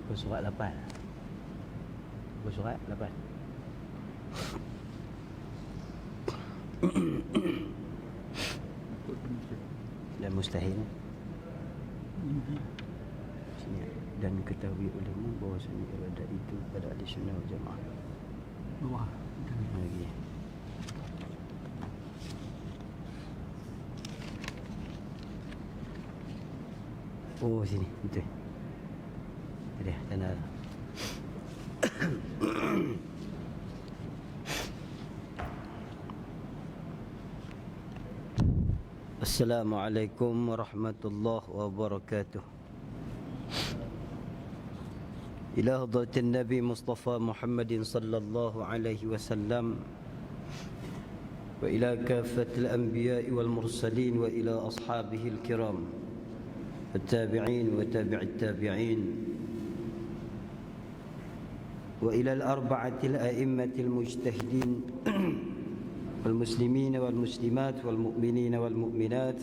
Muka surat 8. Muka surat 8. Dan mustahil sini. Dan ketahui olehmu bahawasanya iradat itu pada ahli sunnah wal jamaah. Bawah Lagi. Oh sini, betul. Ada tanda. Assalamualaikum warahmatullahi wabarakatuh. Ila hadratin Nabi Mustafa Muhammadin sallallahu alaihi wasallam wa ila kafatil anbiya'i wal mursalin wa ila ashabihil kiram التابعين وتابع التابعين وإلى الأربعة الأئمة المجتهدين والمسلمين والمسلمات والمؤمنين والمؤمنات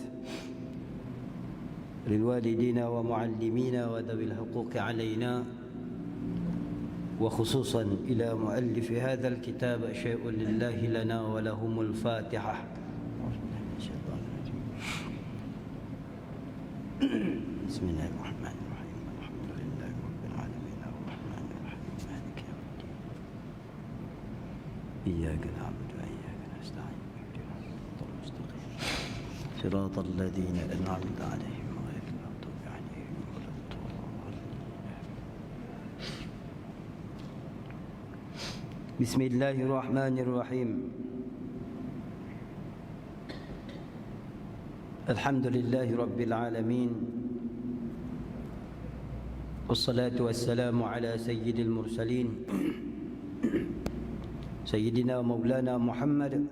للوالدين ومعلمين وذوي الحقوق علينا وخصوصا إلى مؤلف هذا الكتاب شيء لله لنا ولهم الفاتحة. بسم الله الرحمن الرحيم الحمد لله رب العالمين الرحمن الرحيم مالك يوم الدين إياك نعبد وإياك نستعين اهدنا الصراط المستقيم صراط الذين أنعمت عليهم غير المغضوب عليهم ولا الضالين. بسم الله الرحمن الرحيم الحمد لله رب العالمين والصلاة والسلام على سيد المرسلين سيدنا مولانا محمد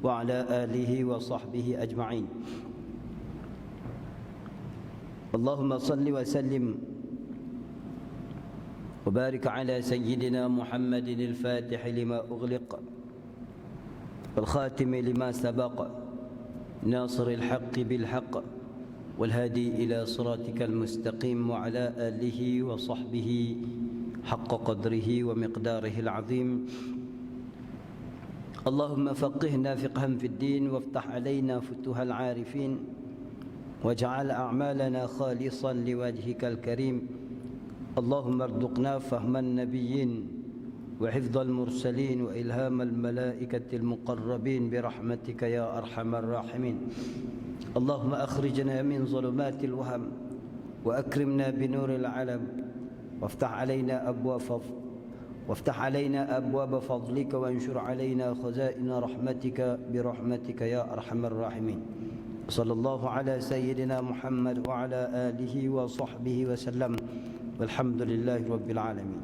وعلى آله وصحبه أجمعين. اللهم صل وسلم وبارك على سيدنا محمد الفاتح لما أغلق والخاتم لما سبق ناصر الحق بالحق والهادي إلى صراطك المستقيم وعلى آله وصحبه حق قدره ومقداره العظيم. اللهم فقهنا فقها في الدين وافتح علينا فتوح العارفين واجعل أعمالنا خالصا لوجهك الكريم. اللهم ارزقنا فهم النبيين وحفظ المرسلين وإلهام الملائكة المقربين برحمتك يا أرحم الراحمين. اللهم أخرجنا من ظلمات الوهم وأكرمنا بنور العلم وافتح علينا أبواب فضلك وانشر علينا خزائن رحمتك برحمتك يا أرحم الراحمين. صلى الله على سيدنا محمد وعلى آله وصحبه وسلم والحمد لله رب العالمين.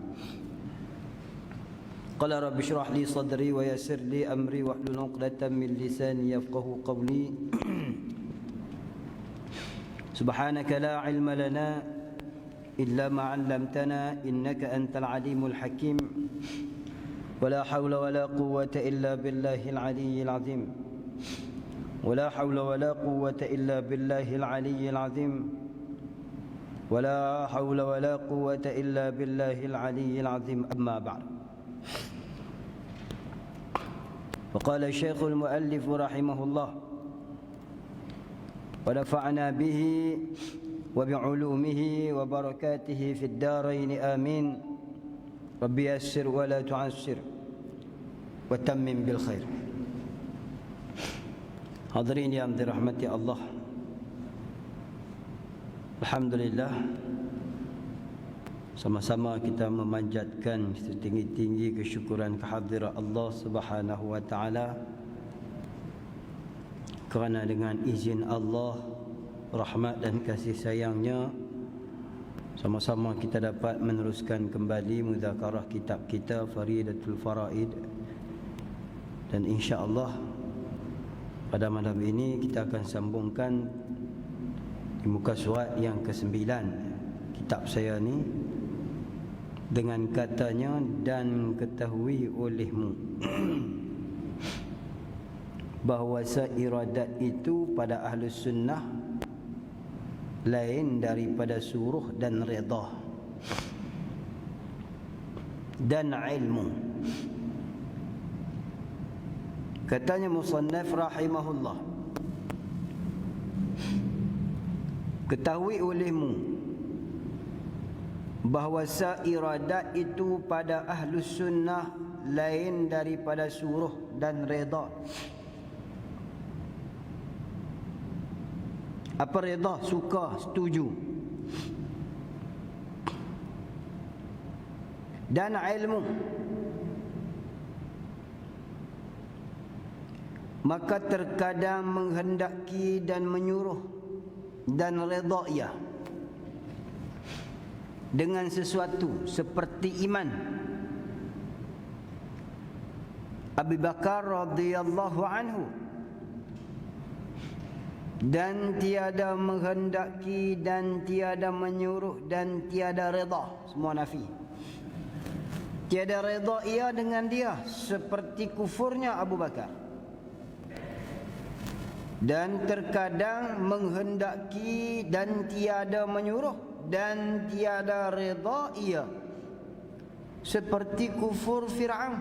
قال رب اشرح لي صدري ويسر لي أمري واحلل عقدة من لساني يفقه قولي. سبحانك لا علم لنا إلا ما علمتنا إنك أنت العليم الحكيم. ولا حول ولا قوة إلا بالله العلي العظيم. ولا حول ولا قوة إلا بالله العلي العظيم. ولا حول ولا قوة إلا بالله العلي العظيم. أما بعد. وقال الشيخ المؤلف رحمه الله ونفعنا به وبعلومه وبركاته في الدارين آمين. رب يسر ولا تعسر وتمم بالخير. Hadirin yang dirahmati Allah, alhamdulillah, sama-sama kita memanjatkan setinggi-tinggi kesyukuran kehadirat Allah Subhanahu wa taala, kerana dengan izin Allah, rahmat dan kasih sayangnya, sama-sama kita dapat meneruskan kembali muzakarah kitab kita Faridatul Faraid. Dan insya-Allah pada malam ini kita akan sambungkan di muka surat yang ke-9 kitab saya ni, dengan katanya dan ketahui olehmu bahawasa iradat itu pada Ahlus Sunnah lain daripada suruh dan redha. dan ilmu. Katanya musannaf rahimahullah, ketahui olehmu bahawasa iradat itu pada ahlus sunnah lain daripada suruh dan redha. Apa redha? Suka, setuju. Dan ilmu. Maka terkadang menghendaki dan menyuruh dan redha ia dengan sesuatu seperti iman. Abu Bakar radhiyallahu anhu, dan tiada menghendaki dan tiada menyuruh dan tiada redha, semua nafi. Tiada redha ia dengan dia seperti kufurnya Abu Bakar. Dan terkadang menghendaki dan tiada menyuruh dan tiada redha ia seperti kufur Fir'aun.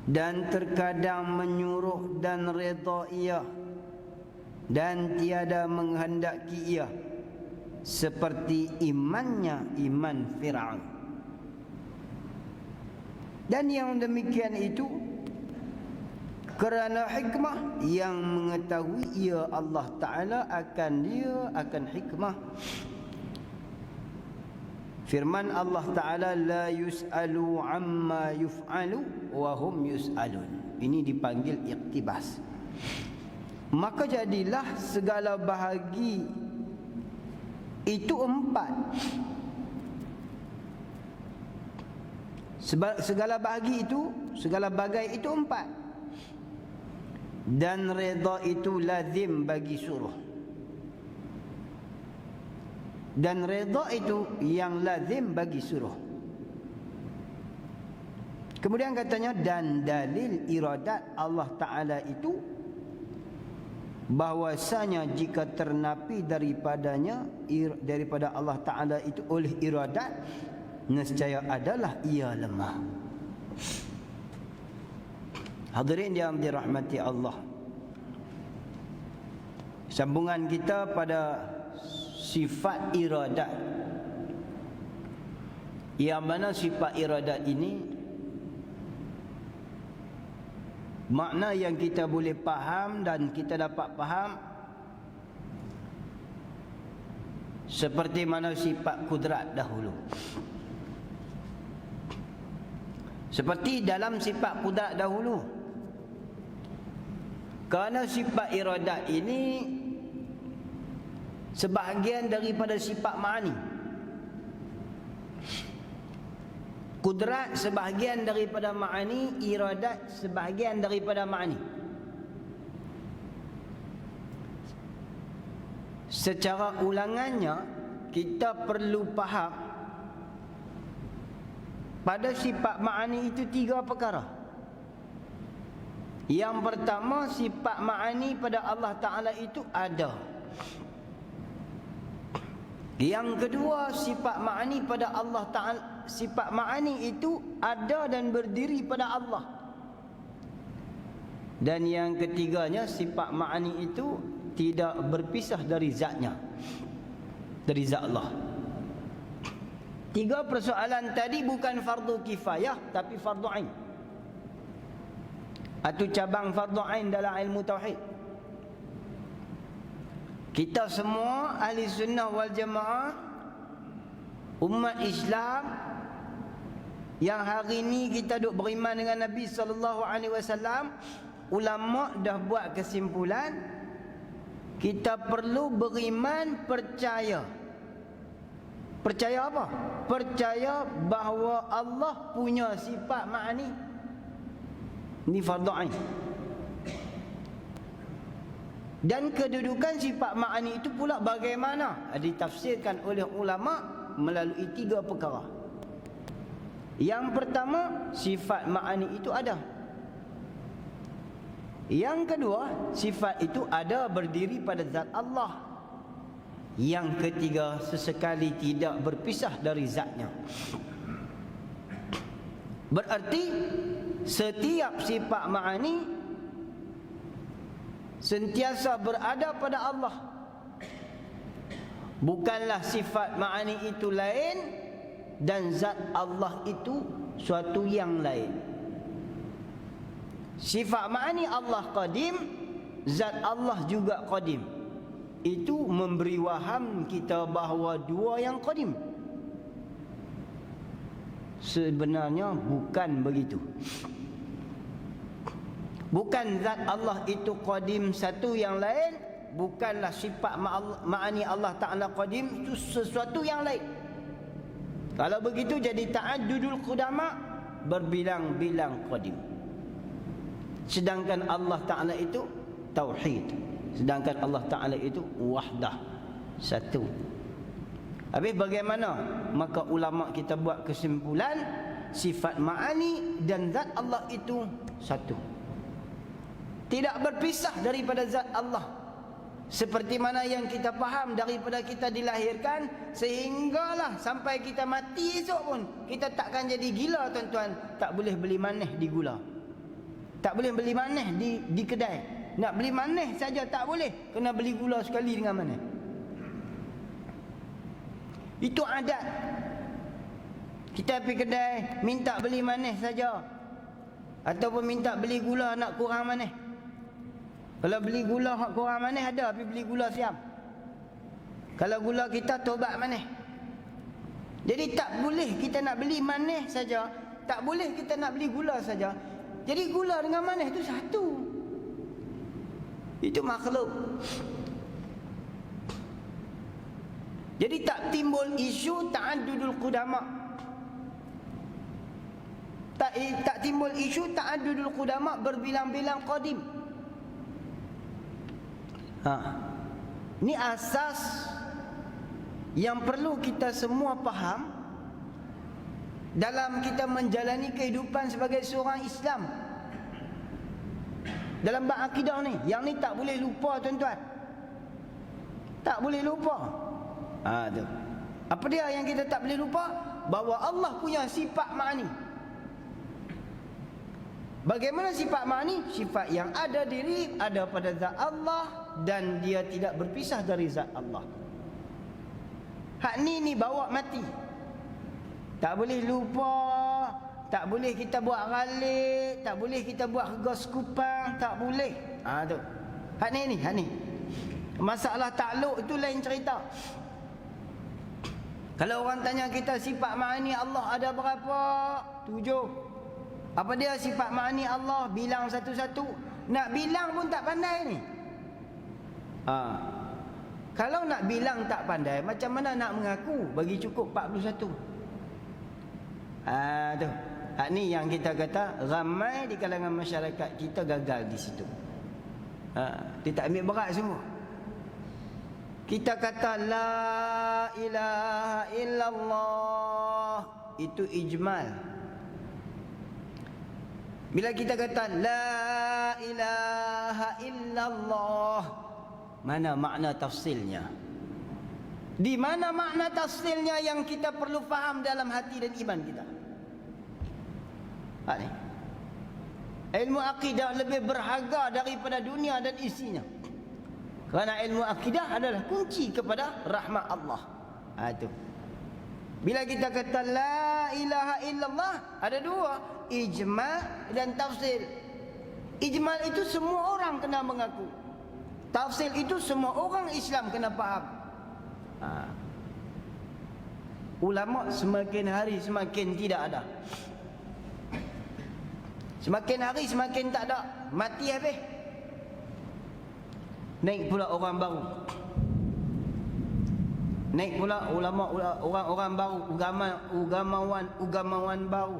Dan terkadang menyuruh dan redha ia dan tiada menghendaki ia seperti imannya iman Fir'aun. Dan yang demikian itu kerana hikmah yang mengetahui ia Allah Ta'ala akan hikmah. Firman Allah Ta'ala, la yus'alu amma yuf'alu wa hum yus'alun. Ini dipanggil iqtibas. Maka jadilah segala bahagi itu 4. Segala bahagi itu, segala bagai itu 4. Dan redha itu lazim bagi suruh. Dan redha itu yang lazim bagi suruh. Kemudian katanya, dan dalil iradat Allah Ta'ala itu bahwasanya jika ternapi daripada Allah Ta'ala itu oleh iradat, nescaya adalah ia lemah. Hadirin yang dirahmati Allah, sambungan kita pada sifat iradat, yang mana sifat iradat ini makna yang kita boleh faham dan kita dapat faham seperti mana sifat kudrat dahulu. Seperti dalam sifat kudrat dahulu, kerana sifat iradat ini sebahagian daripada sifat ma'ani. Kudrat sebahagian daripada ma'ani, iradat sebahagian daripada ma'ani. Secara ulangannya, kita perlu faham pada sifat ma'ani itu 3 perkara. Yang pertama, sifat ma'ani pada Allah Ta'ala itu ada. Yang kedua, sifat ma'ani pada Allah Ta'ala, sifat ma'ani itu ada dan berdiri pada Allah. Dan yang ketiganya, sifat ma'ani itu tidak berpisah dari zatnya, dari zat Allah. 3 persoalan tadi bukan fardu kifayah tapi fardu ain, atau cabang fardu ain dalam ilmu tauhid. Kita semua ahli sunnah wal jamaah, umat Islam yang hari ini kita duk beriman dengan Nabi SAW, ulama dah buat kesimpulan, kita perlu beriman, percaya. Percaya apa? Percaya bahawa Allah punya sifat ma'ani. Ini fardu ain. Dan kedudukan sifat ma'ani itu pula bagaimana? Ditafsirkan oleh ulama melalui 3 perkara. Yang pertama, sifat ma'ani itu ada. Yang kedua, sifat itu ada berdiri pada zat Allah. Yang ketiga, sesekali tidak berpisah dari zatnya. Berarti setiap sifat ma'ani sentiasa berada pada Allah. Bukanlah sifat ma'ani itu lain dan zat Allah itu suatu yang lain. Sifat ma'ani Allah qadim, zat Allah juga qadim. Itu memberi waham kita bahawa dua yang qadim. Sebenarnya bukan begitu. Bukan zat Allah itu qadim satu yang lain, bukanlah sifat ma'ani Allah Ta'ala qadim itu sesuatu yang lain. Kalau begitu jadi ta'addudul qudama, berbilang-bilang qadim. Sedangkan Allah Ta'ala itu tauhid, sedangkan Allah Ta'ala itu wahdah, satu. Habis bagaimana? Maka ulama kita buat kesimpulan, sifat ma'ani dan zat Allah itu satu, tidak berpisah daripada zat Allah. Seperti mana yang kita faham daripada kita dilahirkan sehinggalah sampai kita mati esok pun, kita takkan jadi gila tuan-tuan. Tak boleh beli maneh di gula, tak boleh beli maneh di kedai. Nak beli maneh saja tak boleh, kena beli gula sekali dengan maneh. Itu adat. Kita pergi kedai minta beli maneh saja, ataupun minta beli gula nak kurang maneh. Kalau beli gula hak kurang maneh ada, tapi beli gula siam. Kalau gula kita tobat maneh. Jadi tak boleh kita nak beli maneh saja, tak boleh kita nak beli gula saja. Jadi gula dengan maneh itu satu. Itu makhluk. Jadi tak timbul isu ta'addudul qudama. Tak timbul isu ta'addudul qudama, berbilang-bilang qadim. Ini asas yang perlu kita semua faham dalam kita menjalani kehidupan sebagai seorang Islam. Dalam bab akidah ni, yang ni tak boleh lupa tuan-tuan. Tak boleh lupa. Tu. Apa dia yang kita tak boleh lupa? Bahawa Allah punya sifat ma'ani. Bagaimana sifat ma'ani? Sifat yang ada diri, ada pada zat Allah, dan dia tidak berpisah dari zat Allah. Hak ni bawa mati. Tak boleh lupa, tak boleh kita buat ralik, tak boleh kita buat gas kupang, tak boleh. Tu. Hak ni. Masalah takluk itu lain cerita. Kalau orang tanya kita sifat ma'ani Allah ada berapa? 7. Apa dia sifat ma'ani Allah? Bilang satu-satu. Nak bilang pun tak pandai ni. Kalau nak bilang tak pandai, macam mana nak mengaku bagi cukup 41? Tu. Ni yang kita kata ramai di kalangan masyarakat kita gagal di situ. Dia tak ambil berat semua. Kita kata la ilaha illallah, itu ijmal. Bila kita kata la ilaha illallah, mana makna tafsilnya? Di mana makna tafsilnya yang kita perlu faham dalam hati dan iman kita? Ni. Ilmu akidah lebih berharga daripada dunia dan isinya. Kerana ilmu akidah adalah kunci kepada rahmat Allah. Itu. Bila kita kata la ilaha illallah, ada dua, ijma' dan tafsil. Ijma' itu semua orang kena mengaku. Tafsil itu semua orang Islam kena faham. Ulama semakin hari semakin tidak ada. Semakin hari semakin tak ada. Mati habis. Naik pula orang baru. Naik pula ulama, orang-orang baru, ugamawan baru.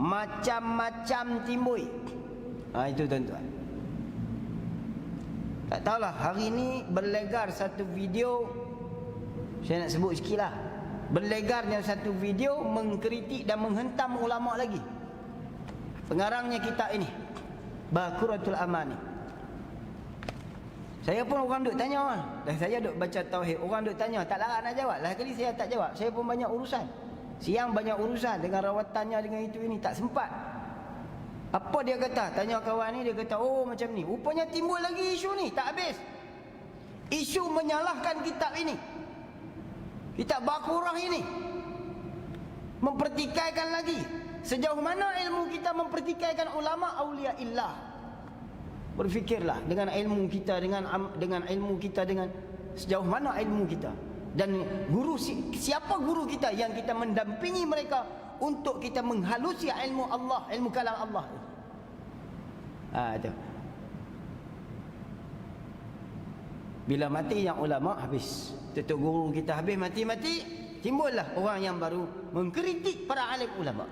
Macam-macam timbul. Itu tuan-tuan. Tak tahulah, hari ni berlegar satu video, saya nak sebut sikit lah. Berlegarnya satu video mengkritik dan menghentam ulama lagi. Pengarangnya kitab ini, Baquratul Amani. Saya pun orang duk tanya lah. Dah saya duk baca tauhid, orang duk tanya, tak larat nak jawab. Lah kali saya tak jawab. Saya pun banyak urusan. Siang banyak urusan dengan rawatannya, dengan itu ini, tak sempat. Apa dia kata? Tanya kawan ni, dia kata, oh macam ni. Rupanya timbul lagi isu ni, tak habis. Isu menyalahkan kitab ini, kitab Baqarah ini, mempertikaikan lagi. Sejauh mana ilmu kita mempertikaikan ulama aulia illah. Berfikirlah dengan ilmu kita, dengan ilmu kita, dengan sejauh mana ilmu kita. Dan guru, siapa guru kita yang kita mendampingi mereka untuk kita menghalusi ilmu Allah, ilmu kalam Allah. Itu. Bila mati yang ulama habis, tutup guru kita habis, mati-mati, timbullah orang yang baru mengkritik para alim ulama.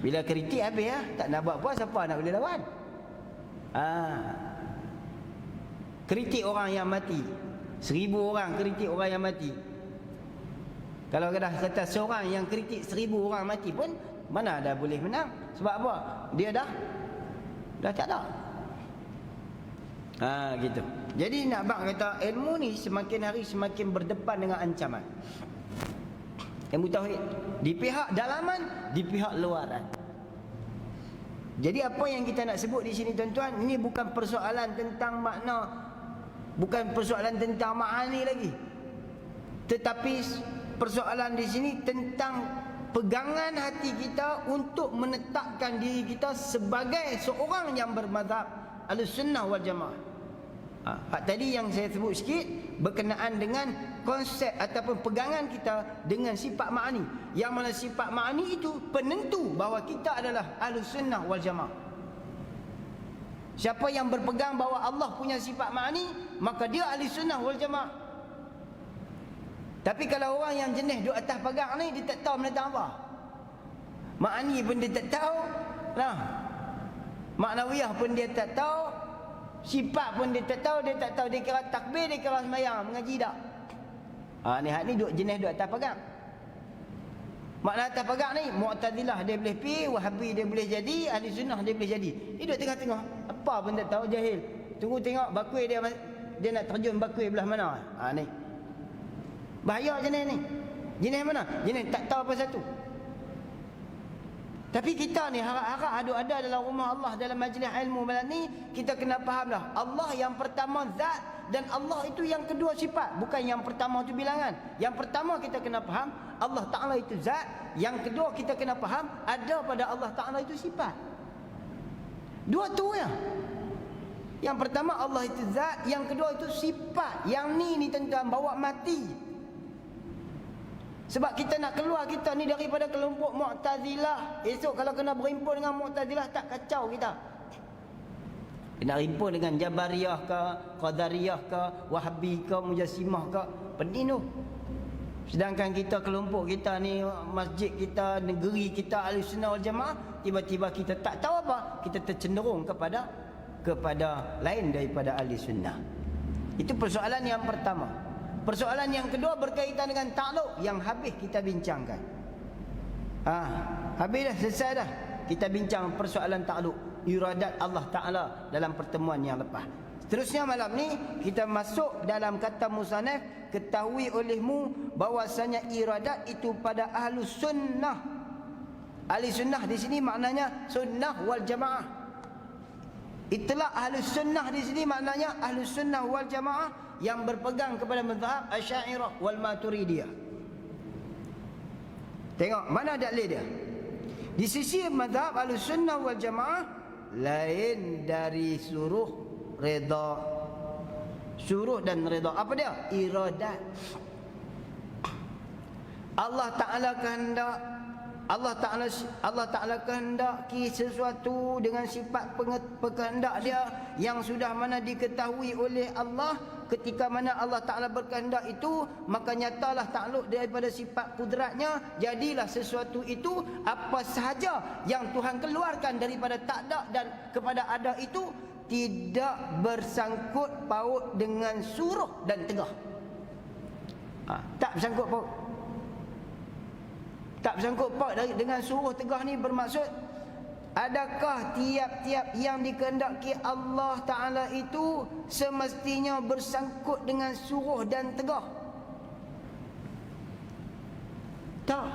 Bila kritik habis tak nak buat apa, siapa nak boleh lawan? Kritik orang yang mati, 1000 orang kritik orang yang mati. Kalau kata seorang yang kritik 1000 orang mati pun, mana dah boleh menang. Sebab apa? Dia dah tak ada. Gitu. Jadi nak bang kata ilmu ni semakin hari semakin berdepan dengan ancaman. Ilmu tauhid di pihak dalaman, di pihak luaran. Jadi apa yang kita nak sebut di sini tuan-tuan, ini bukan persoalan tentang makna, bukan persoalan tentang ma'ani lagi. Tetapi persoalan di sini tentang pegangan hati kita untuk menetapkan diri kita sebagai seorang yang bermazhab Ahlussunnah wal Jamaah. Tadi yang saya sebut sikit berkenaan dengan konsep ataupun pegangan kita dengan sifat ma'ani, yang mana sifat ma'ani itu penentu bahawa kita adalah Ahlussunnah wal Jamaah. Siapa yang berpegang bahawa Allah punya sifat ma'ani, maka dia Ahlussunnah wal Jamaah. Tapi kalau orang yang jenis duduk atas pagang ni, dia tak tahu menentang apa. Ma'ani pun dia tak tahu, Ma'nawiyah pun dia tak tahu, sifat pun dia tak tahu, dia kira takbir, dia kira sembahyang, mengaji tak. Ni duk jenis duk atas pagang. Makna atas pagang ni, Mu'tazilah dia boleh pi, Wahabi dia boleh jadi, Ahli Sunnah dia boleh jadi. Dia duk tengah-tengah, apa pun tak tahu, jahil. Tunggu tengok bakui dia nak terjun bakui belah mana. Ni bahaya jenis ni. Jenis mana? Jenis tak tahu apa satu. Tapi kita ni harap-harap ada dalam rumah Allah, dalam majlis ilmu malam ni, kita kena faham dah, Allah yang pertama zat, dan Allah itu yang kedua sifat. Bukan yang pertama itu bilangan. Yang pertama kita kena faham Allah Ta'ala itu zat. Yang kedua kita kena faham ada pada Allah Ta'ala itu sifat. Dua tu ya. Yang pertama Allah itu zat, yang kedua itu sifat. Yang ni tuan-tuan bawa mati. Sebab kita nak keluar kita ni daripada kelompok Mu'tazilah. Esok kalau kena berhimpun dengan Mu'tazilah, tak kacau kita. Nak himpun dengan Jabariyah ke, Qadariyah ke, Wahabi ke, Mujassimah ke, pening tu. Sedangkan kita, kelompok kita ni, masjid kita, negeri kita Ahlussunnah wal Jamaah, tiba-tiba kita tak tahu apa, kita tercenderung kepada lain daripada Ahlussunnah. Itu persoalan yang pertama. Persoalan yang kedua berkaitan dengan takluk yang habis kita bincangkan. Habis dah, selesai dah. Kita bincang persoalan takluk, iradat Allah Ta'ala dalam pertemuan yang lepas. Seterusnya malam ni kita masuk dalam kata musannaf, ketahui olehmu bahwasanya iradat itu pada Ahlus Sunnah. Ahli Sunnah di sini maknanya Sunnah wal Jamaah. Itulah Ahlus Sunnah di sini maknanya Ahlus Sunnah wal Jamaah yang berpegang kepada mazhab Asy'ariyah wal Maturidiyah. Tengok mana dalil dia. Di sisi mazhab Ahlus Sunnah wal Jamaah, lain dari suruh, redha. Suruh dan redha, apa dia? Iradat. Allah Ta'ala kehendak, Allah Ta'ala kehendaki sesuatu dengan sifat kehendak dia yang sudah mana diketahui oleh Allah. Ketika mana Allah Ta'ala berkehendak itu, maka nyatalah takluk daripada sifat kudratnya. Jadilah sesuatu itu, apa sahaja yang Tuhan keluarkan daripada tak ada dan kepada ada itu, tidak bersangkut paut dengan suruh dan tegah. Tak bersangkut paut. Tak bersangkut paut dengan suruh tegah ni bermaksud Adakah tiap-tiap yang dikehendaki Allah Ta'ala itu semestinya bersangkut dengan suruh dan tegah? Tak.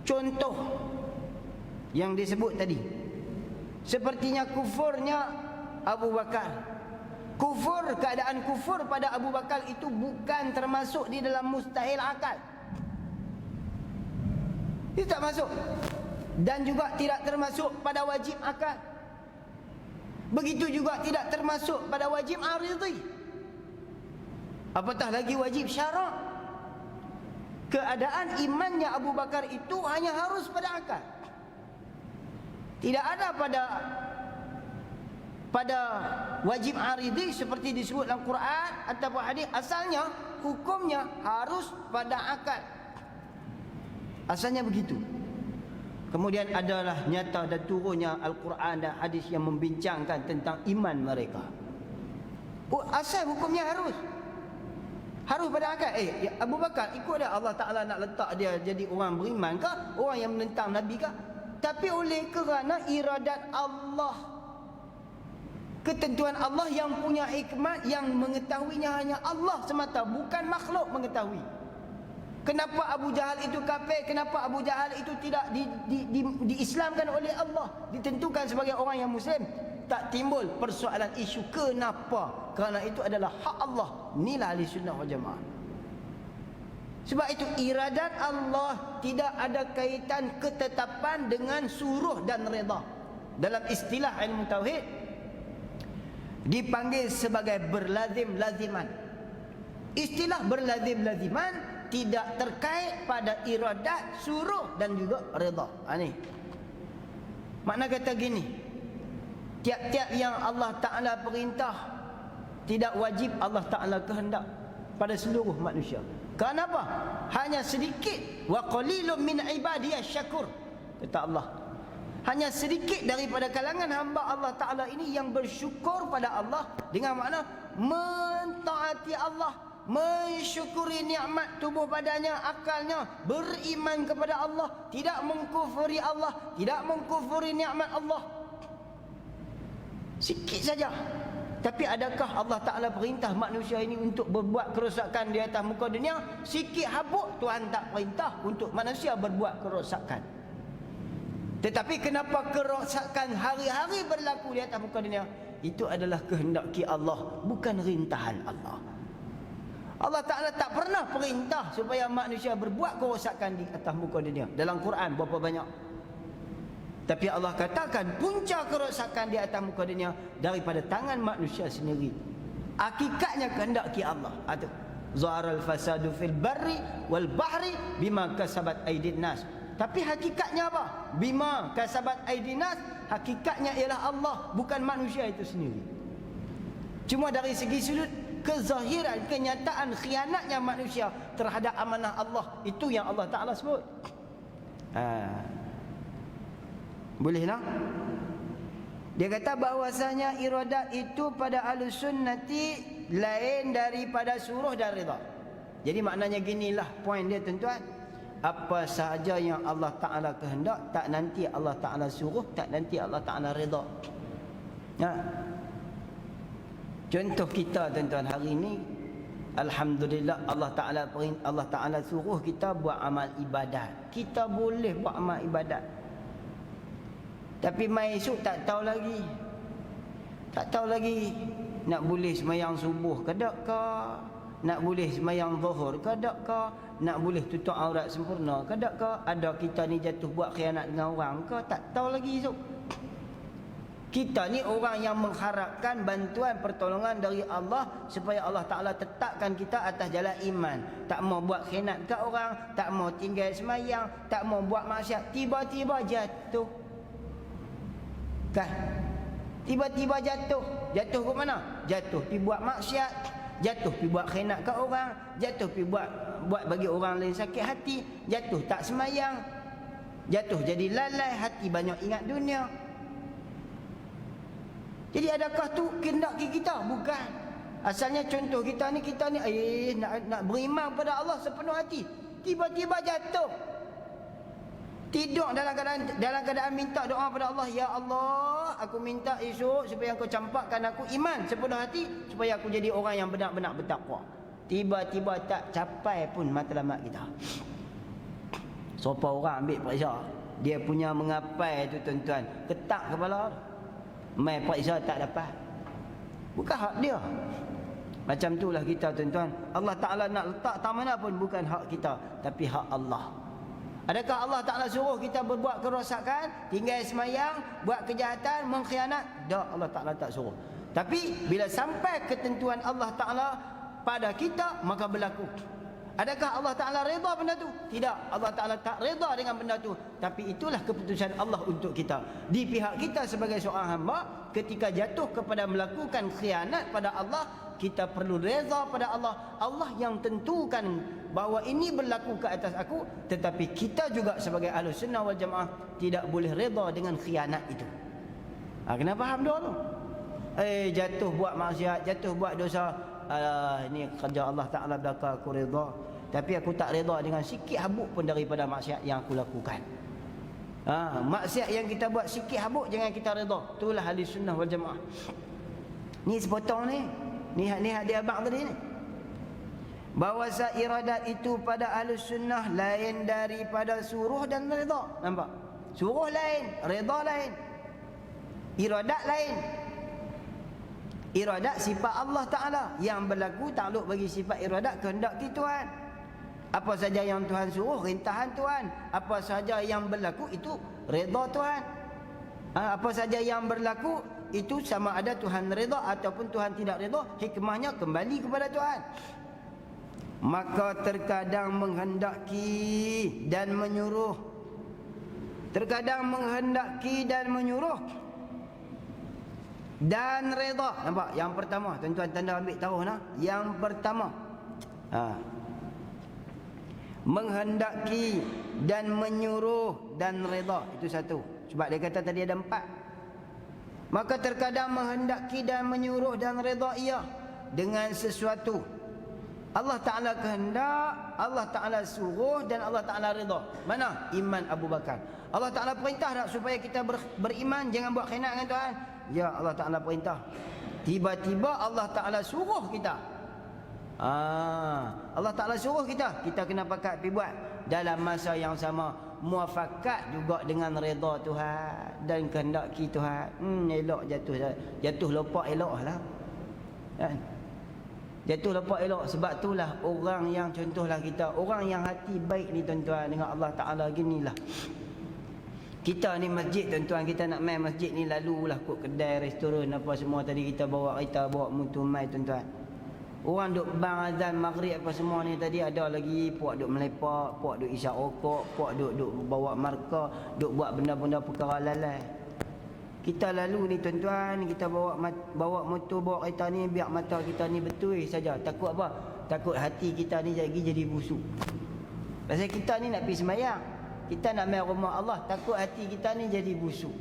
Contoh yang disebut tadi, sepertinya kufurnya Abu Bakar. Keadaan kufur pada Abu Bakar itu bukan termasuk di dalam mustahil akal. Itu tak masuk. Dan juga tidak termasuk pada wajib akal. Begitu juga tidak termasuk pada wajib aridhi. Apatah lagi wajib syarak. Keadaan imannya Abu Bakar itu hanya harus pada akal. Tidak ada pada wajib aridhi seperti disebut dalam Quran ataupun hadis. Asalnya hukumnya harus pada akal. Asalnya begitu. Kemudian adalah nyata dan turunnya Al-Quran dan hadis yang membincangkan tentang iman mereka. Asal hukumnya harus pada akal. Abu Bakar ikut dah Allah Ta'ala nak letak dia jadi orang beriman ke, orang yang menentang Nabi ke? Tapi oleh kerana iradat Allah, ketentuan Allah yang punya hikmat, yang mengetahuinya hanya Allah semata, bukan makhluk mengetahui. Kenapa Abu Jahal itu kafir? Kenapa Abu Jahal itu tidak diislamkan oleh Allah, ditentukan sebagai orang yang Muslim? Tak timbul persoalan isu kenapa. Kerana itu adalah hak Allah. Inilah ahli sunnah wal jamaah. Sebab itu iradat Allah tidak ada kaitan ketetapan dengan suruh dan reda. Dalam istilah ilmu tauhid dipanggil sebagai berlazim-laziman. Istilah berlazim-laziman tidak terkait pada iradat, suruh dan juga reda. Ini makna kata gini, tiap-tiap yang Allah Ta'ala perintah tidak wajib Allah Ta'ala kehendak pada seluruh manusia. Kenapa? Hanya sedikit, wa qalilun min ibadiyas syakur, kata Allah. Hanya sedikit daripada kalangan hamba Allah Ta'ala ini yang bersyukur pada Allah, dengan makna mentaati Allah, mensyukuri nikmat tubuh badannya, akalnya, beriman kepada Allah, tidak mengkufuri Allah, tidak mengkufuri nikmat Allah. Sikit saja. Tapi adakah Allah Ta'ala perintah manusia ini untuk berbuat kerosakan di atas muka dunia? Sikit habuk Tuhan tak perintah untuk manusia berbuat kerosakan. Tetapi kenapa kerosakan hari-hari berlaku di atas muka dunia? Itu adalah kehendaki Allah, bukan rintahan Allah. Allah Ta'ala tak pernah perintah supaya manusia berbuat kerosakan di atas muka dunia. Dalam Quran berapa banyak? Tapi Allah katakan punca kerosakan di atas muka dunia daripada tangan manusia sendiri. Hakikatnya kehendaki Allah. Itu zaharal fasadu fil barri wal bahri bima kasabat aydin nas. Tapi hakikatnya apa? Bima kasabat aydin nas, hakikatnya ialah Allah, bukan manusia itu sendiri. Cuma dari segi sudut kezahiran, kenyataan khianatnya manusia terhadap amanah Allah, itu yang Allah Ta'ala sebut. Boleh tak? Dia kata bahawasanya iradat itu pada Ahlus Sunnati lain daripada suruh dan rida. Jadi maknanya ginilah poin dia tuan-tuan. Apa sahaja yang Allah Ta'ala kehendak, tak nanti Allah Ta'ala suruh, tak nanti Allah Ta'ala rida. Contoh kita tuan-tuan hari ini, alhamdulillah Allah Ta'ala suruh kita buat amal ibadat. Kita boleh buat amal ibadat. Tapi mai esok tak tahu lagi. Tak tahu lagi nak boleh sembahyang subuh ke tak ke? Nak boleh sembahyang zuhur ke tak ke? Nak boleh tutup aurat sempurna ke tak ke? Ada kita ni jatuh buat khianat dengan orang ke? Tak tahu lagi esok. Kita ni orang yang mengharapkan bantuan pertolongan dari Allah supaya Allah Ta'ala tetapkan kita atas jalan iman. Tak mau buat khianat kat orang, tak mau tinggal sembahyang, tak mau buat maksiat, tiba-tiba jatuh. Kan? Tiba-tiba jatuh. Jatuh ke mana? Jatuh pergi buat maksiat, jatuh pergi buat khianat kat orang, jatuh pergi buat bagi orang lain sakit hati, jatuh tak sembahyang, jatuh jadi lalai, hati banyak ingat dunia. Jadi adakah tu kehendak kita? Bukan. Asalnya contoh kita ni nak beriman kepada Allah sepenuh hati, tiba-tiba jatuh. Tidur dalam keadaan minta doa pada Allah, ya Allah, aku minta esok supaya Engkau campakkan aku iman sepenuh hati supaya aku jadi orang yang benar-benar bertakwa. Tiba-tiba tak capai pun matlamat kita. Siapa orang ambil periksa, dia punya mengapai tu tuan-tuan, ketak kepala, mai periksa tak dapat, bukan hak dia. Macam itulah kita tuan-tuan. Allah Ta'ala nak letak tak mana pun bukan hak kita, tapi hak Allah. Adakah Allah Ta'ala suruh kita berbuat kerosakan, tinggal semayang, buat kejahatan, mengkhianat? Tak, Allah Ta'ala tak suruh. Tapi bila sampai ketentuan Allah Ta'ala pada kita, maka berlaku. Adakah Allah Ta'ala reda benda tu? Tidak, Allah Ta'ala tak reda dengan benda tu. Tapi itulah keputusan Allah untuk kita. Di pihak kita sebagai seorang hamba, ketika jatuh kepada melakukan khianat pada Allah, kita perlu reza pada Allah. Allah yang tentukan bahawa ini berlaku ke atas aku. Tetapi kita juga sebagai Ahlus Sunnah wal Jamaah tidak boleh reza dengan khianat itu. Kena faham dulu. Jatuh buat maksiat, jatuh buat dosa, ini kerja Allah Ta'ala belaka aku reda, tapi aku tak reda dengan sikit habuk pun daripada maksiat yang aku lakukan. Maksiat yang kita buat sikit habuk jangan kita reda. Itulah Ahlus Sunnah wal Jamaah. Ni sepotong ni. Ni hadiah abang tadi ni. Bahawasa iradat itu pada Ahlus Sunnah lain daripada suruh dan reda. Nampak? Suruh lain, reda lain. Iradat lain. Iradat sifat Allah Ta'ala yang berlaku takluk bagi sifat iradat kehendak Tuhan. Apa saja yang Tuhan suruh, rintahan Tuhan. Apa saja yang berlaku itu reda Tuhan. Apa saja yang berlaku itu sama ada Tuhan reda ataupun Tuhan tidak reda, hikmahnya kembali kepada Tuhan. Maka terkadang menghendaki dan menyuruh. Terkadang menghendaki dan menyuruh dan reda. Nampak? Yang pertama, tuan-tuan tanda ambil taruh nah. Yang pertama, menghendaki dan menyuruh dan reda. Itu satu. Sebab dia kata tadi ada 4. Maka terkadang menghendaki dan menyuruh dan reda ia dengan sesuatu. Allah Ta'ala kehendak, Allah Ta'ala suruh dan Allah Ta'ala reda. Mana? Iman Abu Bakar. Allah Ta'ala perintah tak supaya kita beriman, jangan buat khianat dengan Tuhan? Ya, Allah Ta'ala perintah. Tiba-tiba Allah Ta'ala suruh kita. Allah Ta'ala suruh kita, kita kena pakat pergi buat. Dalam masa yang sama, muafakat juga dengan reda Tuhan dan kehendaki Tuhan. Elok jatuh lopak elok lah kan? Jatuh lepak elok. Sebab itulah orang yang, contohlah kita, orang yang hati baik ni tuan-tuan dengan Allah Ta'ala ginilah. Kita ni masjid tuan-tuan, kita nak main masjid ni lalulah kot kedai, restoran apa semua tadi kita bawa kereta, bawa motor mai tuan-tuan. Orang duk bang azan maghrib apa semua ni tadi, ada lagi puak duk melepak, puak duk isyak rokok, puak duk bawa markah, duk buat benda-benda perkara lalai. Kita lalu ni tuan-tuan, kita bawa motor, bawa kereta ni biar mata kita ni betul saja. Takut apa? Takut hati kita ni jadi busuk. Pasal kita ni nak pergi sembahyang, kita nak main rumah Allah, takut hati kita ni jadi busuk.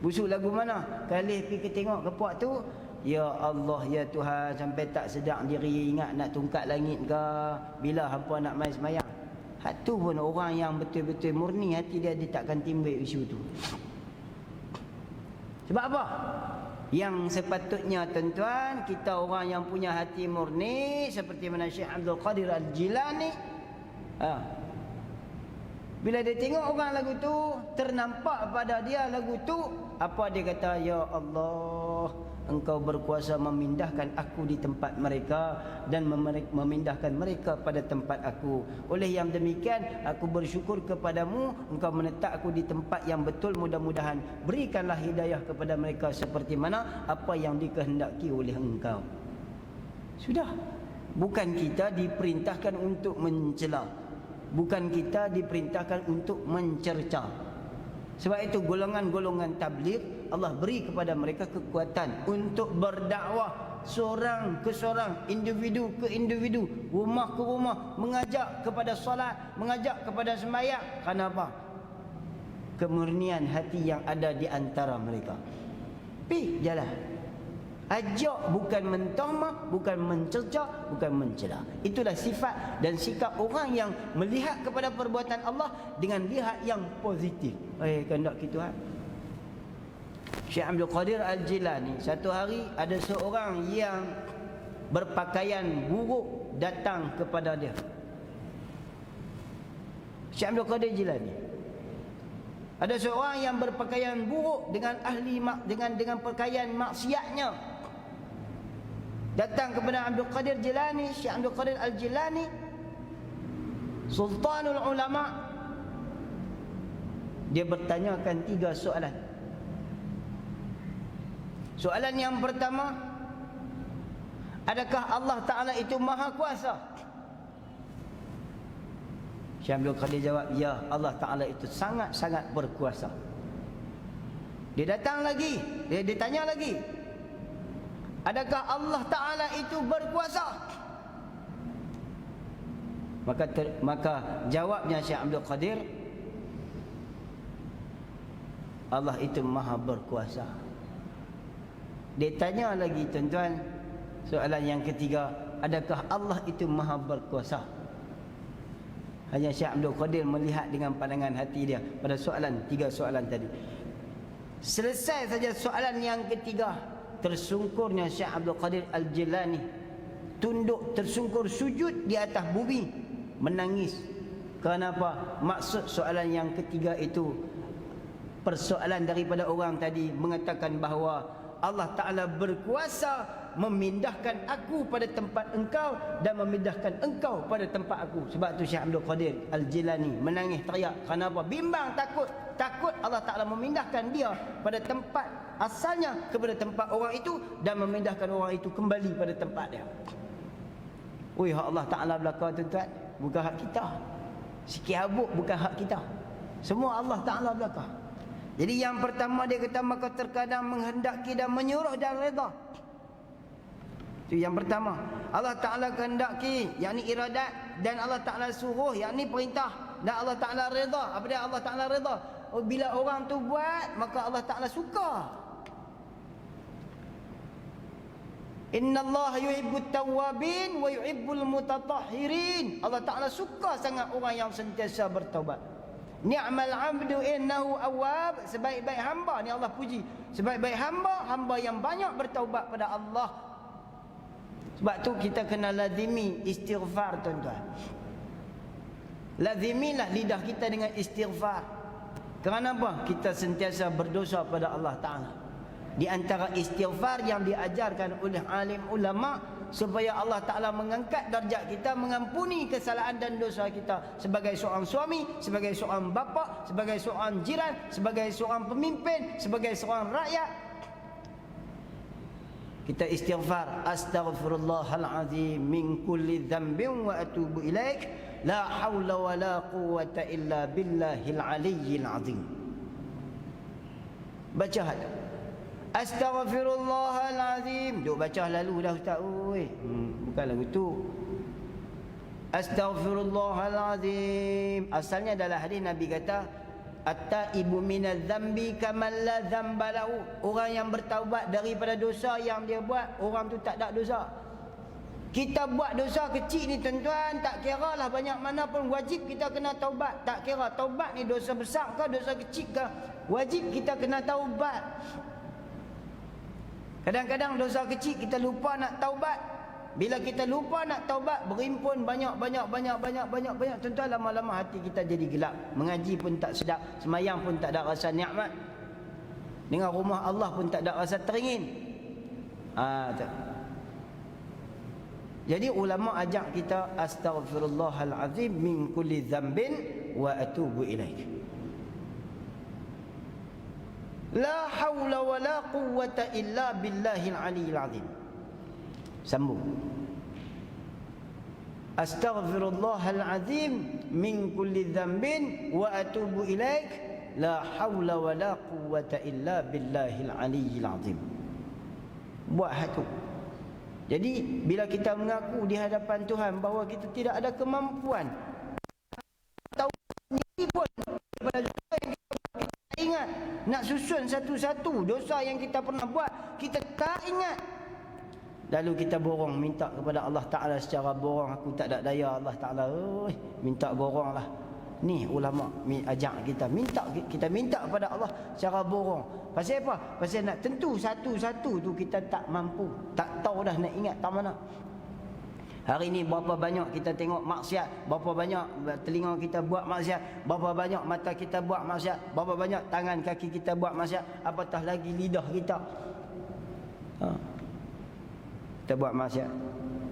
Busuk lagu mana? Kali pergi tengok ke puak tu, ya Allah, ya Tuhan, sampai tak sedar diri, ingat nak tungkat langit ke, bila hampa nak main sembahyang. Hak tu pun orang yang betul-betul murni hati dia takkan timbul isu tu. Sebab apa? Yang sepatutnya tuan-tuan, kita orang yang punya hati murni seperti mana Syekh Abdul Qadir Al-Jilani, bila dia tengok orang lagu tu, ternampak pada dia lagu tu, apa dia kata? Ya Allah, Engkau berkuasa memindahkan aku di tempat mereka dan memindahkan mereka pada tempat aku. Oleh yang demikian, aku bersyukur kepadamu, Engkau menetap aku di tempat yang betul. Mudah-mudahan berikanlah hidayah kepada mereka seperti mana apa yang dikehendaki oleh Engkau. Sudah. Bukan kita diperintahkan untuk mencela, bukan kita diperintahkan untuk mencerca. Sebab itu golongan-golongan tabligh, Allah beri kepada mereka kekuatan untuk berdakwah seorang ke seorang, individu ke individu, rumah ke rumah, mengajak kepada solat, mengajak kepada sembahyang. Kenapa? Kemurnian hati yang ada di antara mereka. Pi jalan. Ajak bukan mentahmah, bukan mencerca, bukan mencela. Itulah sifat dan sikap orang yang melihat kepada perbuatan Allah dengan lihat yang positif. Kehendak kita. Syekh Abdul Qadir Al-Jilani, satu hari ada seorang yang berpakaian buruk datang kepada dia. Syekh Abdul Qadir Jilani, ada seorang yang berpakaian buruk dengan dengan pakaian maksiatnya, datang kepada Abdul Qadir Jilani. Syekh Abdul Qadir Al-Jilani, Sultanul Ulama, dia bertanyakan 3 soalan. Soalan yang pertama, adakah Allah Ta'ala itu maha kuasa? Syekh Abdul Qadir jawab, ya, Allah Ta'ala itu sangat-sangat berkuasa. Dia datang lagi, dia ditanya lagi, adakah Allah Ta'ala itu berkuasa? Maka jawabnya Syekh Abdul Qadir, Allah itu maha berkuasa. Dia tanya lagi, tuan-tuan, soalan yang ketiga, adakah Allah itu maha berkuasa? Hanya Syekh Abdul Qadir melihat dengan pandangan hati dia pada soalan 3 soalan tadi. Selesai saja soalan yang ketiga, tersungkurnya Syekh Abdul Qadir Al-Jilani tunduk tersungkur sujud di atas bumi menangis. Kenapa? Maksud soalan yang ketiga itu, persoalan daripada orang tadi mengatakan bahawa Allah Ta'ala berkuasa memindahkan aku pada tempat engkau dan memindahkan engkau pada tempat aku. Sebab tu Syekh Abdul Qadir Al-Jilani menangis teriak. Kenapa? Bimbang, takut Allah Ta'ala memindahkan dia pada tempat asalnya kepada tempat orang itu dan memindahkan orang itu kembali pada tempat dia. Hak Allah Ta'ala belaka, tuan-tuan, bukan hak kita. Sikit habuk bukan hak kita. Semua Allah Ta'ala belaka. Jadi yang pertama dia kata, maka terkadang menghendaki dan menyuruh dan redha. Itu yang pertama. Allah Ta'ala kehendaki, yakni iradat, dan Allah Ta'ala suruh, yakni perintah, dan Allah Ta'ala redha. Apa dia Allah Ta'ala redha? Bila orang tu buat, maka Allah Ta'ala suka. Inna Allah yuhibbut tawwabin wa yuhibbul mutatahhirin. Allah Ta'ala suka sangat orang yang sentiasa bertaubat. Ni'mal 'abdu innahu awwab. Sebaik-baik hamba, ni Allah puji. Sebaik-baik hamba, hamba yang banyak bertaubat pada Allah. Sebab tu kita kena lazimi istighfar, tuan-tuan. Lazimilah lidah kita dengan istighfar. Kenapa? Kita sentiasa berdosa pada Allah Ta'ala. Di antara istighfar yang diajarkan oleh alim ulama, supaya Allah Ta'ala mengangkat darjat kita, mengampuni kesalahan dan dosa kita sebagai seorang suami, sebagai seorang bapa, sebagai seorang jiran, sebagai seorang pemimpin, sebagai seorang rakyat. Kita istighfar, astaghfirullahalazim min kulli dhanbin wa atubu ilaik, la haula wa la quwwata illa billahil aliyyil azim. Baca hal Astaghfirullahalazim. Duk baca lalu dah ustaz. Bukan lagu tu. Astaghfirullahalazim. Asalnya adalah hadis Nabi kata, at-taibu minadz dzambi kaman la dzamba lahu. Orang yang bertaubat daripada dosa yang dia buat, orang tu tak ada dosa. Kita buat dosa kecil ni, tuan-tuan, tak kira lah banyak mana pun, wajib kita kena taubat. Tak kira taubat ni dosa besar ke dosa kecil ke, wajib kita kena taubat. Kadang-kadang dosa kecil kita lupa nak taubat. Bila kita lupa nak taubat, berimpun banyak, tuan-tuan, lama-lama hati kita jadi gelap. Mengaji pun tak sedap, semayang pun tak ada rasa nikmat, dengan rumah Allah pun tak ada rasa teringin. Jadi ulama ajak kita, astaghfirullahalazim min kulli dzambin wa atubu ilaik. La haula wa la quwwata illa billahil aliyyil azim. Sambung. Astaghfirullahalazim min kulli dzambin wa atubu ilaik, la haula wa la quwwata illa billahil aliyyil azim. Buat hatu. Jadi bila kita mengaku di hadapan Tuhan bahawa kita tidak ada kemampuan, tahu sendiri pun daripada dosa yang kita ingat, nak susun satu-satu dosa yang kita pernah buat, kita tak ingat. Lalu kita borong minta kepada Allah Ta'ala secara borong, aku tak ada daya, Allah Ta'ala minta borong lah. Ni ulama ajak kita minta kepada Allah secara borong. Pasal apa? Pasal nak tentu satu-satu tu kita tak mampu, tak tahu dah nak ingat tak mana. Hari ni berapa banyak kita tengok maksiat, berapa banyak telinga kita buat maksiat, berapa banyak mata kita buat maksiat, berapa banyak tangan kaki kita buat maksiat, apatah lagi lidah kita. Kita buat maksiat.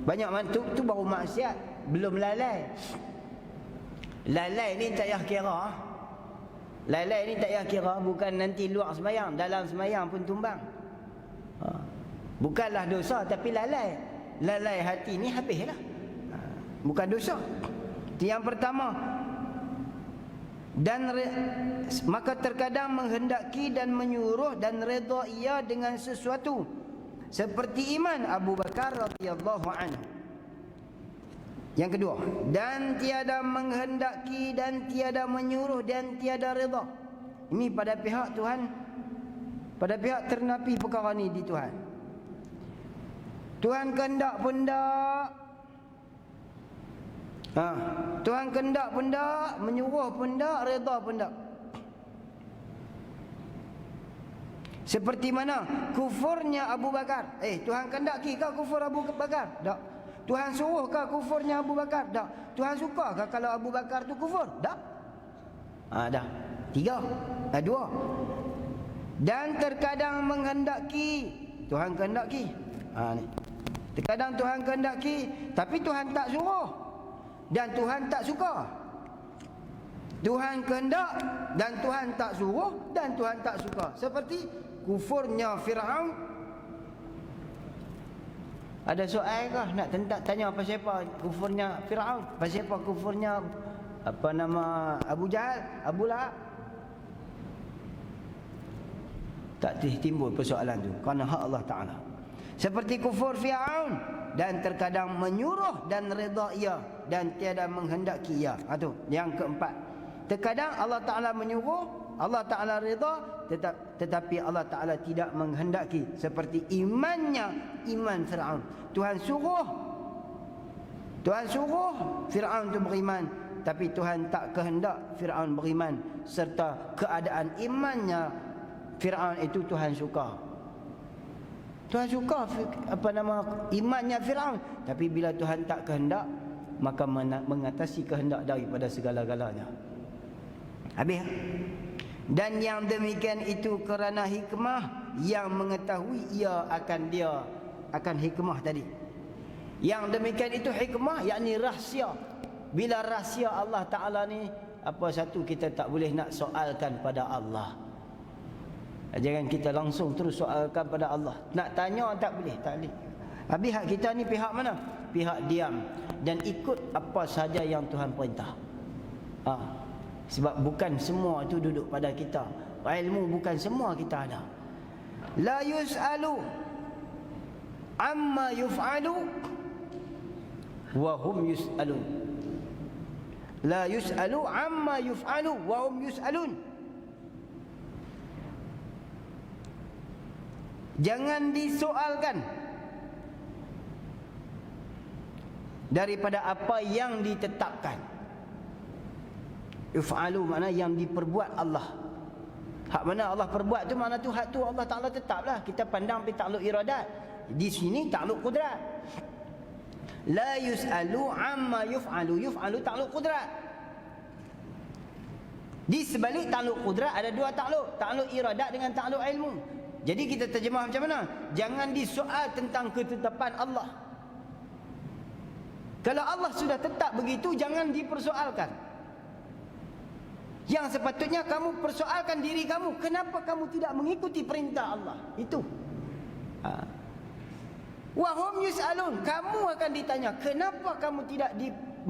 Banyak tu baru maksiat, belum lalai. Lalai ni tak payah kira. Lalai ni tak payah kira, bukan nanti luar sembahyang, dalam sembahyang pun tumbang. Bukanlah dosa tapi lalai. Lalai hati ni habislah. Bukan dosa. Itu yang pertama. Dan maka terkadang menghendaki dan menyuruh dan redha ia dengan sesuatu, seperti iman Abu Bakar radhiyallahu anhu. Yang kedua, dan tiada menghendaki dan tiada menyuruh dan tiada redha. Ini pada pihak Tuhan, pada pihak ternapi perkara ni di Tuhan. Tuhan kehendak pun tak, Tuhan kehendak pun tak, menyuruh pun tak, redha pun tak. Seperti mana kufurnya Abu Bakar. Tuhan kehendaki kah kufur Abu Bakar? Tak. Tuhan suruh kah kufurnya Abu Bakar? Tak. Tuhan suka kah kalau Abu Bakar tu kufur? Tak. Dah. 3. 2. Dan terkadang menghendaki, Tuhan kehendaki. Ni. Terkadang Tuhan kehendaki, tapi Tuhan tak suruh. Dan Tuhan tak suka. Tuhan kehendak dan Tuhan tak suruh dan Tuhan tak suka. Seperti kufurnya Fir'aun. Ada soal kah nak tanya pasal apa kufurnya Fir'aun? Pasal apa kufurnya Abu Jahal, Abu Lahab? Tak timbul persoalan tu kerana hak Allah Ta'ala. Seperti kufur Fir'aun, dan terkadang menyuruh dan redha ia dan tiada menghendaki ia. Tu yang keempat. Terkadang Allah Ta'ala menyuruh, Allah Ta'ala redha, tetapi Allah Ta'ala tidak menghendaki. Seperti iman Fir'aun. Tuhan suruh Fir'aun tu beriman, tapi Tuhan tak kehendak Fir'aun beriman. Serta keadaan imannya Fir'aun itu Tuhan suka. Tuhan suka imannya Fir'aun, tapi bila Tuhan tak kehendak, maka mengatasi kehendak daripada segala-galanya. Habis. Dan yang demikian itu kerana hikmah yang mengetahui ia akan hikmah tadi. Yang demikian itu hikmah, yakni rahsia. Bila rahsia Allah Ta'ala ni, apa satu kita tak boleh nak soalkan pada Allah. Jangan kita langsung terus soalkan pada Allah. Nak tanya tak boleh, tak boleh. Habis hak kita ni pihak mana? Pihak diam dan ikut apa saja yang Tuhan perintah. Sebab bukan semua itu duduk pada kita. Ilmu bukan semua kita ada. La yus'alu amma yuf'alu wa hum yus'alun. La yus'alu amma yuf'alu wa hum yus'alun. Jangan disoalkan daripada apa yang ditetapkan. Yuf'alu makna yang diperbuat Allah. Hak mana Allah perbuat tu, mana tu hak tu Allah Ta'ala tetaplah. Kita pandang pergi takluk iradat. Di sini takluk kudrat. La yus'alu amma yuf'alu. Yuf'alu takluk kudrat. Di sebalik takluk kudrat ada dua takluk. Takluk iradat dengan takluk ilmu. Jadi kita terjemah macam mana? Jangan disoal tentang ketetapan Allah. Kalau Allah sudah tetap begitu, jangan dipersoalkan. Yang sepatutnya kamu persoalkan diri kamu. Kenapa kamu tidak mengikuti perintah Allah? Itu. Wahum yus'alun. Kamu akan ditanya, kenapa kamu tidak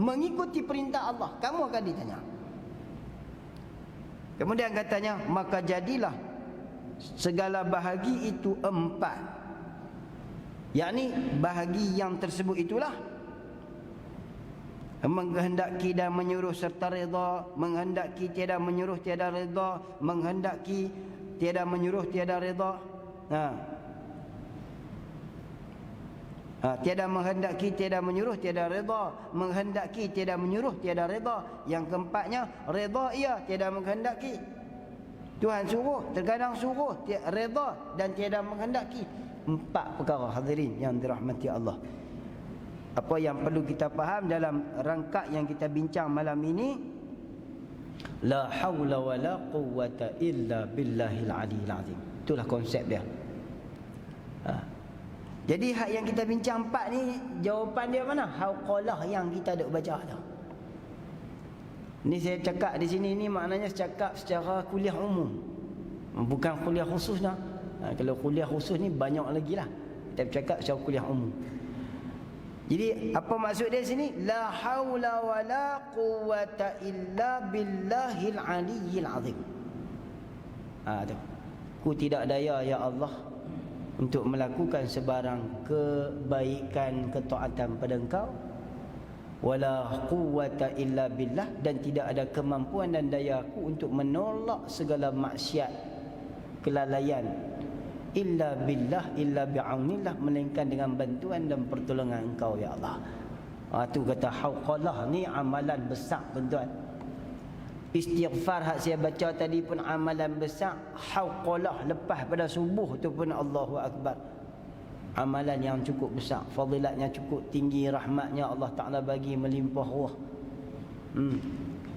mengikuti perintah Allah? Kamu akan ditanya. Kemudian katanya, maka jadilah segala bahagi itu 4. Yakni bahagi yang tersebut itulah menghendaki dan menyuruh serta redha, menghendaki tiada menyuruh tiada redha, menghendaki tiada menyuruh tiada redha. Tiada menghendaki, tiada menyuruh, tiada reda. Menghendaki, tiada menyuruh, tiada reda. Yang keempatnya, reda ia, tiada menghendaki. Tuhan suruh, terkadang suruh, reda dan tiada menghendaki. 4 perkara hadirin yang dirahmati Allah. Apa yang perlu kita faham dalam rangka yang kita bincang malam ini, la haula wala quwwata illa billahil aliyil azim. Itulah konsep dia. Jadi hak yang kita bincang 4 ni, jawapan dia mana? Hauqalah yang kita duk baca tu. Ni saya cakap di sini ni maknanya cakap secara kuliah umum. Bukan kuliah khusus dah. Kalau kuliah khusus ni banyak lagi lah. Kita bercakap secara kuliah umum. Jadi apa maksud dia sini? La haula wala quwwata illa billahil aliyil azim. Tu. Ku tidak daya ya Allah untuk melakukan sebarang kebaikan, ketaatan pada Engkau. Wala quwwata illa billah, dan tidak ada kemampuan dan dayaku untuk menolak segala maksiat, kelalaian, illa billah, illa bi'aunillah, melainkan dengan bantuan dan pertolongan Engkau ya Allah. Tu kata hauqalah ni amalan besar tuan-tuan. Istighfar hak saya baca tadi pun amalan besar. Hauqalah lepas pada subuh tu pun Allahu Akbar, amalan yang cukup besar, fadilatnya cukup tinggi, rahmatnya Allah Ta'ala bagi melimpah ruah.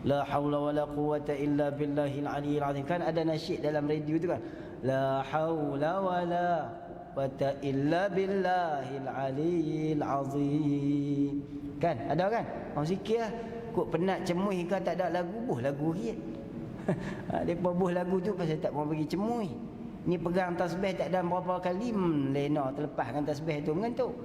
La haula wala quwwata illa billahil aliyil azim. Kan ada nasyid dalam radio tu kan, la haula wala quwwata illa billahil aliyil azim. Kan ada kan? Orang zikir lah. Kok penat cemuih ke tak ada lagu, buh lagu riat. Depa buh lagu tu pasal tak mau bagi cemuih. Ni pegang tasbih tak ada berapa kali, lena terlepaskan tasbih tu mengantuk.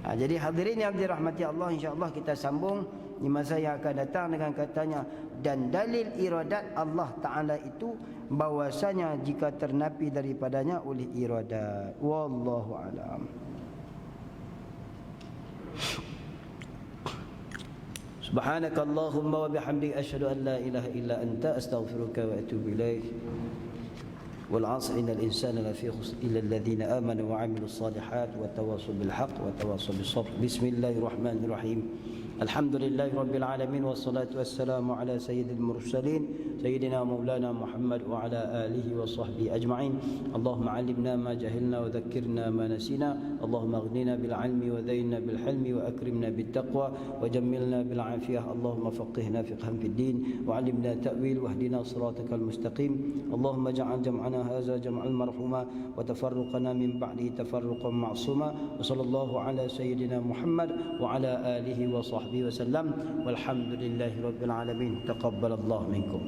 Jadi hadirin yang dirahmati Allah, insya-Allah kita sambung di masa yang akan datang dengan katanya, dan dalil iradat Allah Ta'ala itu bahwasanya jika ternapi daripadanya oleh iradat. Wallahu a'lam. Subhanakallahumma wa bihamdika asyhadu an la ilaha illa anta astaghfiruka wa atubu ilaik. والعصر إن الإنسان لفي خسر إلا الذين آمنوا وعملوا الصالحات وتواصوا بالحق وتواصوا بالصبر. بسم الله الرحمن الرحيم. الحمد لله رب العالمين والصلاة والسلام على سيد المرسلين سيدنا مولانا محمد وعلى آله وصحبه أجمعين. اللهم علمنا ما جهلنا وذكرنا ما نسينا. اللهم اغننا بالعلم وذينا بالحلم وأكرمنا بالتقوى وجملنا بالعافية. اللهم فقهنا فقها في الدين وعلمنا تأويل واهدنا صراطك المستقيم. اللهم اجعل جمعنا هذا جمعا مرحوما وتفرقنا من بعده تفرقا معصوما. وصلى الله على سيدنا محمد وعلى آله وصحبه وسلم والحمد لله رب العالمين. تقبل الله منكم.